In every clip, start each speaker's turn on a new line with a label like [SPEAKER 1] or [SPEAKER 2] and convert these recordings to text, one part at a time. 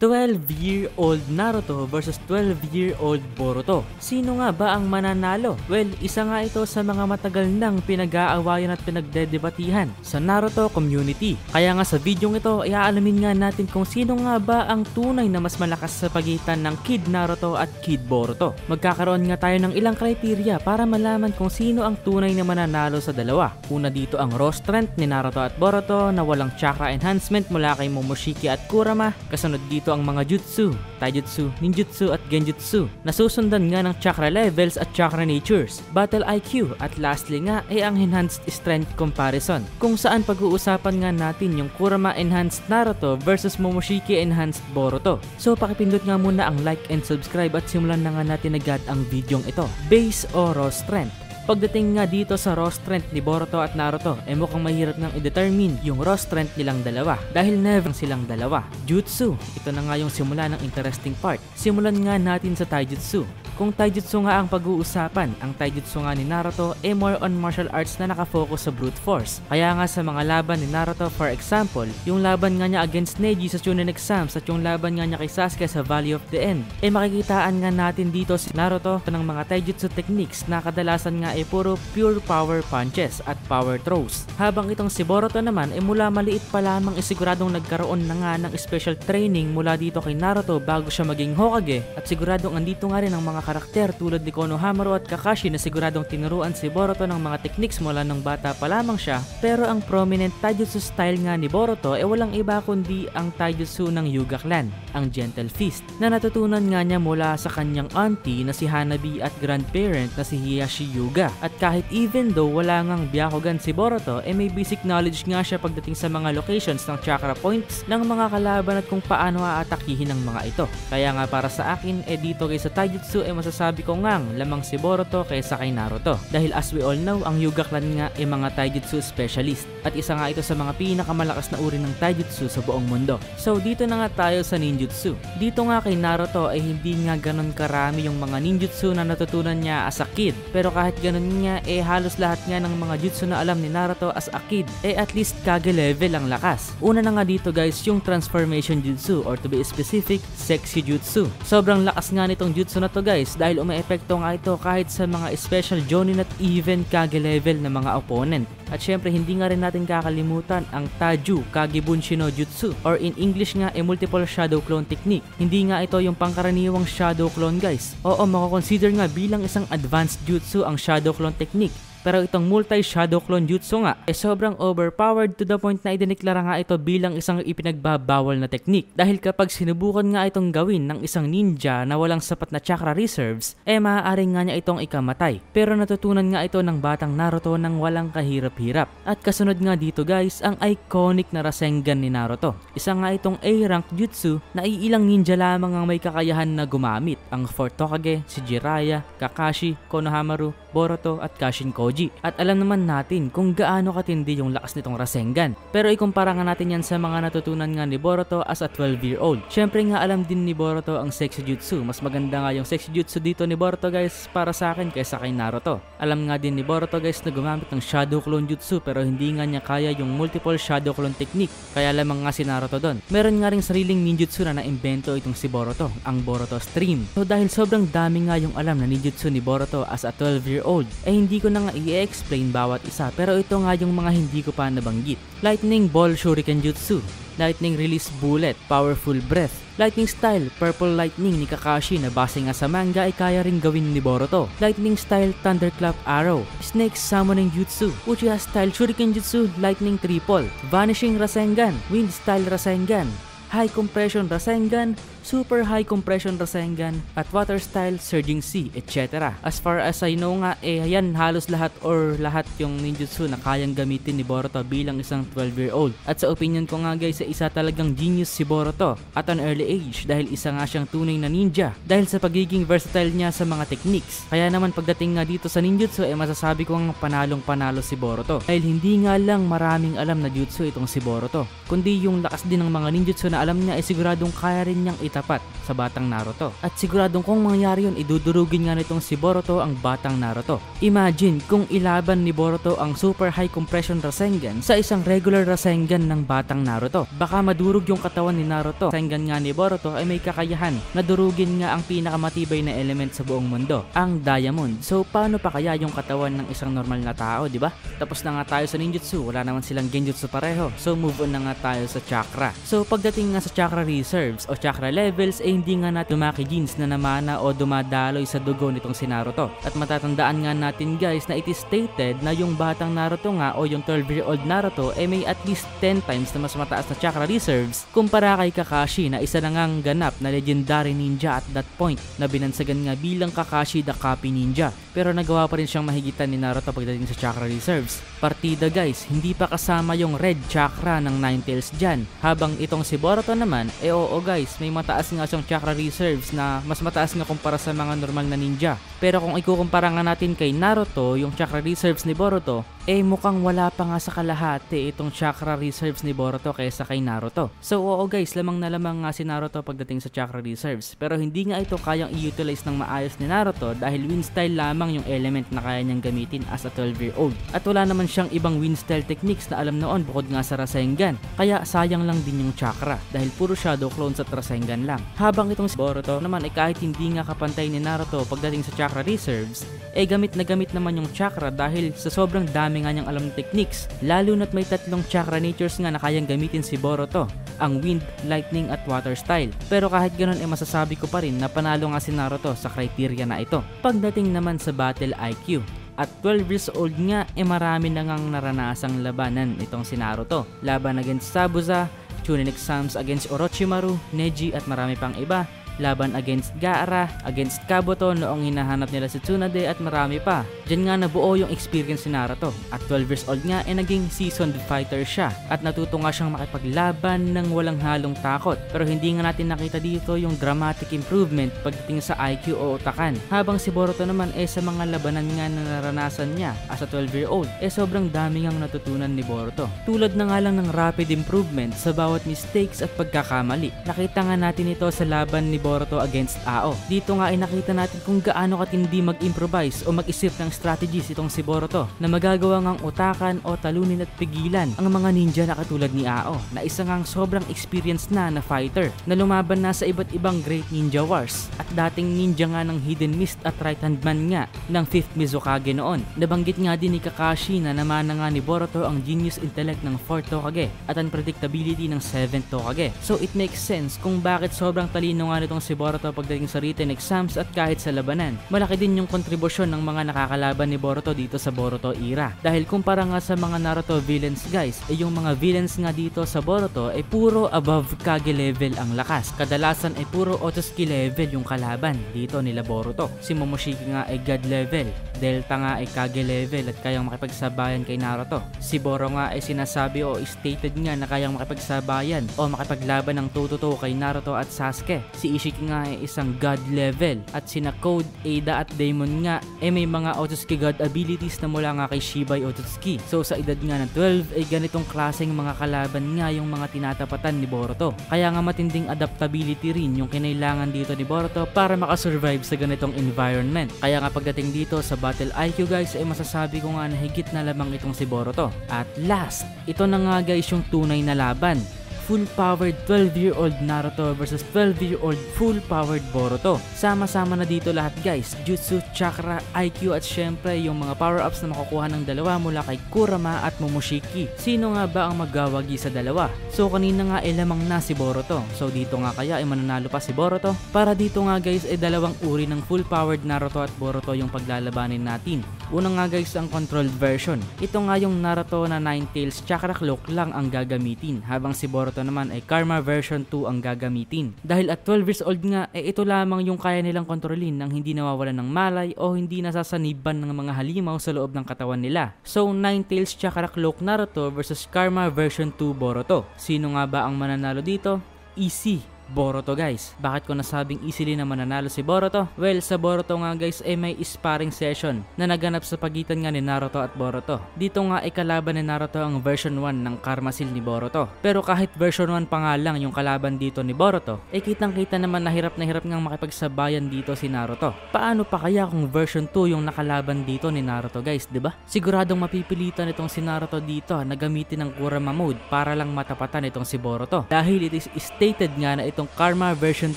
[SPEAKER 1] 12-year-old Naruto versus 12-year-old Boruto. Sino nga ba ang mananalo? Well, isa nga ito sa mga matagal nang pinag-aawayan at pinagdedebatihan sa Naruto community. Kaya nga sa videong ito, iaalamin nga natin kung sino nga ba ang tunay na mas malakas sa pagitan ng Kid Naruto at Kid Boruto. Magkakaroon nga tayo ng ilang criteria para malaman kung sino ang tunay na mananalo sa dalawa. Una dito ang raw strength ni Naruto at Boruto na walang chakra enhancement mula kay Momoshiki at Kurama. Kasunod dito ang mga jutsu, taijutsu, ninjutsu at genjutsu. Nasusundan nga ng chakra levels at chakra natures, battle IQ at lastly nga ay ang enhanced strength comparison, kung saan pag-uusapan nga natin yung Kurama enhanced Naruto versus Momoshiki enhanced Boruto. So pakipindot nga muna ang like and subscribe at simulan na nga natin agad ang videong ito. Base o raw strength. Pagdating nga dito sa raw strength ni Boruto at Naruto, mukhang mahirap nang i-determine yung raw strength nilang dalawa dahil never silang dalawa. Jutsu, ito na nga yung simula ng interesting part. Simulan nga natin sa taijutsu. Kung taijutsu nga ang pag-uusapan, ang taijutsu nga ni Naruto more on martial arts na nakafocus sa brute force. Kaya nga sa mga laban ni Naruto, for example, yung laban nga niya against Neji sa Chunin exams at yung laban nga niya kay Sasuke sa Valley of the End, makikitaan nga natin dito si Naruto ng mga taijutsu techniques na kadalasan nga puro pure power punches at power throws. Habang itong si Boruto naman mula maliit pa lamang siguradong nagkaroon na nga ng special training mula dito kay Naruto bago siya maging Hokage, at siguradong andito nga rin ang mga karakter tulad ni Konohamaru at Kakashi na siguradong tinuruan si Boruto ng mga techniques mula nung bata pa lamang siya. Pero ang prominent taijutsu style nga ni Boruto walang iba kundi ang taijutsu ng Hyuga clan, ang Gentle Fist, na natutunan nga niya mula sa kanyang auntie na si Hanabi at grandparent na si Hiyashi Hyuga. At kahit even though wala ngang Byakugan si Boruto, may basic knowledge nga siya pagdating sa mga locations ng chakra points ng mga kalaban at kung paano aatakihin ng mga ito. Kaya nga para sa akin, dito kay sa taijutsu masasabi ko ngang lamang si Boruto kaysa kay Naruto. Dahil as we all know, ang Hyuga clan nga mga taijutsu specialist. At isa nga ito sa mga pinakamalakas na uri ng taijutsu sa buong mundo. So dito na nga tayo sa ninjutsu. Dito nga kay Naruto hindi nga ganon karami yung mga ninjutsu na natutunan niya as a kid. Pero kahit ganon nga halos lahat nga ng mga jutsu na alam ni Naruto as a kid at least Kage level ang lakas. Una na nga dito guys yung transformation jutsu, or to be specific, sexy jutsu. Sobrang lakas nga nitong jutsu na to guys dahil umaepekto nga ito kahit sa mga special jonin at even Kage level na mga opponent. At syempre hindi nga rin natin kakalimutan ang Taju Kage Bunshi no Jutsu, or in English nga multiple shadow clone technique. Hindi nga ito yung pangkaraniwang shadow clone guys. Oo, mako-consider nga bilang isang advanced jutsu ang shadow clone technique. Pero itong multi-shadow clone jutsu nga sobrang overpowered to the point na idineklara nga ito bilang isang ipinagbabawal na technique. Dahil kapag sinubukan nga itong gawin ng isang ninja na walang sapat na chakra reserves, maaaring nga niya itong ikamatay. Pero natutunan nga ito ng batang Naruto ng walang kahirap-hirap. At kasunod nga dito guys, ang iconic na Rasengan ni Naruto. Isa nga itong A-rank jutsu na iilang ninja lamang ang may kakayahan na gumamit. Ang 4th Hokage, si Jiraiya, Kakashi, Konohamaru, Boruto at Kashin Koji. At alam naman natin kung gaano katindi yung lakas nitong Rasengan. Pero ikumpara nga natin yan sa mga natutunan nga ni Boruto as a 12-year-old. Syempre nga alam din ni Boruto ang sexy jutsu. Mas maganda nga yung sexy jutsu dito ni Boruto guys para sa akin kaysa kay Naruto. Alam nga din ni Boruto guys na gumamit ng shadow clone jutsu pero hindi nga niya kaya yung multiple shadow clone technique. Kaya lamang nga si Naruto doon. Meron nga ring sariling ninjutsu na naimbento itong si Boruto, ang Boruto Stream. So dahil sobrang dami nga yung alam na ninjutsu ni Boruto as a 12-year-old, hindi ko na nga i-explain bawat isa, pero ito nga yung mga hindi ko pa nabanggit. Lightning Ball Shuriken Jutsu, Lightning Release Bullet, Powerful Breath, Lightning Style Purple Lightning ni Kakashi na base nga sa manga kaya rin gawin ni Boruto. Lightning Style Thunderclap Arrow, Snake Summoning Jutsu, Uchiha Style Shuriken Jutsu, Lightning Triple, Vanishing Rasengan, Wind Style Rasengan, High Compression Rasengan, Super High Compression Rasengan, at Water Style Surging Sea, etc. As far as I know nga, yan halos lahat or lahat yung ninjutsu na kayang gamitin ni Boruto bilang isang 12-year-old. At sa opinion ko nga guys, isa talagang genius si Boruto at an early age dahil isa nga siyang tunay na ninja dahil sa pagiging versatile niya sa mga techniques. Kaya naman pagdating nga dito sa ninjutsu, masasabi ko nga panalong panalo si Boruto dahil hindi nga lang maraming alam na jutsu itong si Boruto, kundi yung lakas din ng mga ninjutsu na alam niya siguradong kaya rin niyang tapat sa batang Naruto. At siguradong kung mangyari yun, idudurugin nga nitong si Boruto ang batang Naruto. Imagine kung ilaban ni Boruto ang super high compression Rasengan sa isang regular Rasengan ng batang Naruto. Baka madurog yung katawan ni Naruto. Rasengan nga ni Boruto ay may kakayahan na durugin nga ang pinakamatibay na element sa buong mundo, ang Diamond. So paano pa kaya yung katawan ng isang normal na tao, di ba? Tapos na nga tayo sa ninjutsu, wala naman silang genjutsu pareho. So move on na nga tayo sa chakra. So pagdating nga sa chakra reserves o chakra levels, hindi nga natin Maki Jeans na namana o dumadaloy sa dugo nitong si Naruto. At matatandaan nga natin guys na it is stated na yung batang Naruto nga o yung 12-year-old Naruto ay may at least 10 times na mas mataas na chakra reserves kumpara kay Kakashi na isa na ngang ganap na legendary ninja at that point na binansagan nga bilang Kakashi the Copy Ninja. Pero nagawa pa rin siyang mahigitan ni Naruto pagdating sa chakra reserves. Partida guys, hindi pa kasama yung red chakra ng Ninetales dyan. Habang itong si Boruto naman, oo guys, may mataas nga siyang chakra reserves na mas mataas nga kumpara sa mga normal na ninja. Pero kung ikukumpara nga natin kay Naruto, yung chakra reserves ni Boruto, mukhang wala pa nga sa kalahati itong chakra reserves ni Boruto kaysa kay Naruto. So oo guys, lamang na lamang nga si Naruto pagdating sa chakra reserves. Pero hindi nga ito kayang i-utilize ng maayos ni Naruto dahil wind style lamang yung element na kaya niyang gamitin as a 12-year-old. At wala naman siyang ibang wind style techniques na alam noon bukod nga sa Rasengan. Kaya sayang lang din yung chakra dahil puro shadow clones at Rasengan lang. Habang itong si Boruto naman kahit hindi nga kapantay ni Naruto pagdating sa chakra reserves, gamit na gamit naman yung chakra dahil sa sobrang dami nga niyang alam ng techniques. Lalo na't may tatlong chakra natures nga na kayang gamitin si Boruto, ang wind, lightning at water style. Pero kahit ganun masasabi ko pa rin na panalo nga si Naruto sa criteria na ito. Pagdating naman sa battle IQ, at 12 years old nga marami na ngang naranasang labanan itong si Naruto. Laban against Sabuza, Chunin exams against Orochimaru, Neji at marami pang iba. Laban against Gaara, against Kabuto noong hinahanap nila si Tsunade at marami pa. Diyan nga nabuo yung experience ni Naruto. At 12 years old nga naging seasoned fighter siya at natuto nga siyang makipaglaban ng walang halong takot. Pero hindi nga natin nakita dito yung dramatic improvement pagdating sa IQ o utakan. Habang si Boruto naman sa mga labanan nga na naranasan niya as a 12-year-old sobrang dami ngang natutunan ni Boruto. Tulad na nga lang ng rapid improvement sa bawat mistakes at pagkakamali. Nakita nga natin ito sa laban ni Boruto against Ao. Dito nga nakita natin kung gaano katindi mag-improvise o mag-isip ng strategies itong si Boruto na magagawa ngang utakan o talunin at pigilan ang mga ninja na katulad ni Ao na isa ngang sobrang experienced na fighter na lumaban na sa iba't ibang great ninja wars at dating ninja nga ng Hidden Mist at right hand man nga ng 5th Mizukage noon. Nabanggit nga din ni Kakashi na namana nga ni Boruto ang genius intellect ng 4th Hokage at unpredictability ng 7th Hokage. So it makes sense kung bakit sobrang talino nga nitong si Boruto pagdating sa written exams at kahit sa labanan. Malaki din yung kontribusyon ng mga nakakalaban ni Boruto dito sa Boruto era. Dahil kumpara nga sa mga Naruto villains guys, yung mga villains nga dito sa Boruto puro above Kage level ang lakas. Kadalasan puro Otosuki level yung kalaban dito nila Boruto. Si Momoshiki nga God level, Delta nga Kage level at kayang makipagsabayan kay Naruto. Si Boro nga sinasabi o stated nga na kayang makipagsabayan o makipaglaban ng toe-to-toe kay Naruto at Sasuke. Si Ishiki nga isang God level at sina Code, Ada at Daemon nga may mga Otosuki God abilities na mula nga kay Shibai Otosuki. So sa edad nga ng 12 ganitong klaseng mga kalaban nga yung mga tinatapatan ni Boruto. Kaya nga matinding adaptability rin yung kinailangan dito ni Boruto para makasurvive sa ganitong environment. Kaya nga pagdating dito sa battle IQ guys masasabi ko nga na higit na lamang itong si Boruto. At last, ito na nga guys yung tunay na laban. Full-powered 12-year-old Naruto versus 12-year-old full-powered Boruto. Sama-sama na dito lahat guys, Jutsu, Chakra, IQ at syempre yung mga power-ups na makukuha ng dalawa mula kay Kurama at Momoshiki. Sino nga ba ang magawagi sa dalawa? So kanina nga lamang na si Boruto. So dito nga kaya mananalo pa si Boruto? Para dito nga guys dalawang uri ng full-powered Naruto at Boruto yung paglalabanin natin. Una nga guys ang controlled version. Ito nga yung Naruto na Ninetales Chakra Cloak lang ang gagamitin, habang si Boruto naman Karma version 2 ang gagamitin. Dahil at 12 years old nga ito lamang yung kaya nilang kontrolin nang hindi nawawalan ng malay o hindi nasasaniban ng mga halimaw sa loob ng katawan nila. So Ninetales Chakra Cloak Naruto versus Karma version 2 Boruto. Sino nga ba ang mananalo dito? Easy. Boruto guys. Bakit ko nasabing easily na mananalo si Boruto? Well, sa Boruto nga guys may sparring session na naganap sa pagitan nga ni Naruto at Boruto. Dito nga kalaban ni Naruto ang version 1 ng Karma Seal ni Boruto. Pero kahit version 1 pa nga lang yung kalaban dito ni Boruto, kitang kita naman na hirap ngang makipagsabayan dito si Naruto. Paano pa kaya kung version 2 yung nakalaban dito ni Naruto guys, 'di ba? Siguradong mapipilitan itong si Naruto dito na gamitin ang Kurama mode para lang matapatan itong si Boruto. Dahil it is stated nga na itong Karma version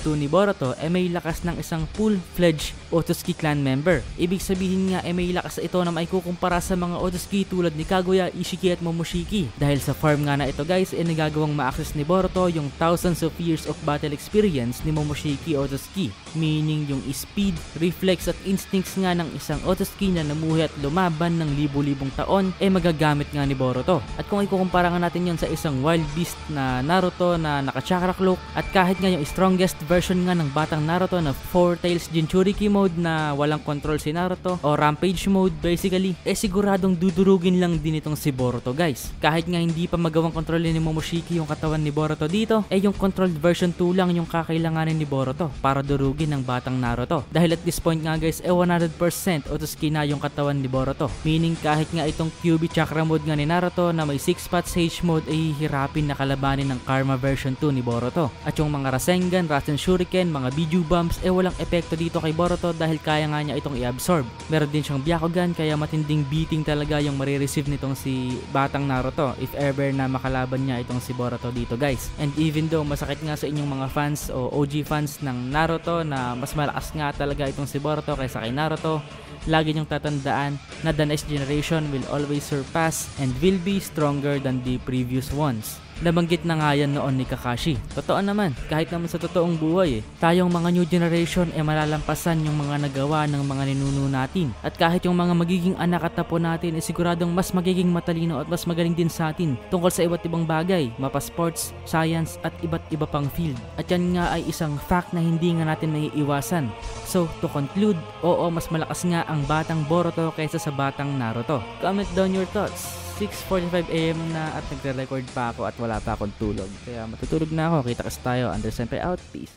[SPEAKER 1] 2 ni Boruto may lakas ng isang full-fledged Otsutsuki clan member. Ibig sabihin nga may lakas ito na maikukumpara sa mga Otsutsuki tulad ni Kaguya, Ishiki at Momoshiki. Dahil sa farm nga na ito guys nagagawang ma-access ni Boruto yung thousands of years of battle experience ni Momoshiki Otsutsuki. Meaning yung speed, reflex at instincts nga ng isang Otsutsuki na namuhay at lumaban ng libu-libong taon magagamit nga ni Boruto. At kung ikukumpara nga natin yun sa isang wild beast na Naruto na naka-chakra cloak at kahit nga yung strongest version nga ng batang Naruto na 4 Tails Jinchuriki mode na walang control si Naruto o Rampage mode basically, siguradong dudurugin lang din itong si Boruto guys. Kahit nga hindi pa magawang kontrolin ni Momoshiki yung katawan ni Boruto dito, yung controlled version 2 lang yung kakailanganin ni Boruto para durugin ng batang Naruto. Dahil at this point nga guys 100% Otsutsuki na yung katawan ni Boruto. Meaning kahit nga itong QB Chakra mode nga ni Naruto na may 6-spot Sage mode hihirapin na kalabanin ng Karma version 2 ni Boruto. At yung mga Rasengan, Rasen Shuriken, mga Biju Bombs walang epekto dito kay Boruto dahil kaya nga niya itong i-absorb. Meron din siyang Byakugan kaya matinding beating talaga yung marireceive nitong si batang Naruto if ever na makalaban niya itong si Boruto dito guys. And even though masakit nga sa inyong mga fans o OG fans ng Naruto na mas malakas nga talaga itong si Boruto kaysa kay Naruto, lagi niyong tatandaan na the next generation will always surpass and will be stronger than the previous ones. Nabanggit na nga yan noon ni Kakashi. Totoo naman, kahit naman sa totoong buhay tayong mga new generation malalampasan yung mga nagawa ng mga ninuno natin. At kahit yung mga magiging anak at apo natin siguradong mas magiging matalino at mas magaling din sa atin tungkol sa iba't ibang bagay, mapa sports, science at iba't iba pang field. At yan nga ay isang fact na hindi nga natin maiiwasan. So to conclude, oo mas malakas nga ang batang Boruto kaysa sa batang Naruto. Comment down your thoughts. 6:45 AM na at nagre-record pa ako at wala pa akong tulog. Kaya matutulog na ako. Kita-kits tayo. Under Senpai out. Peace.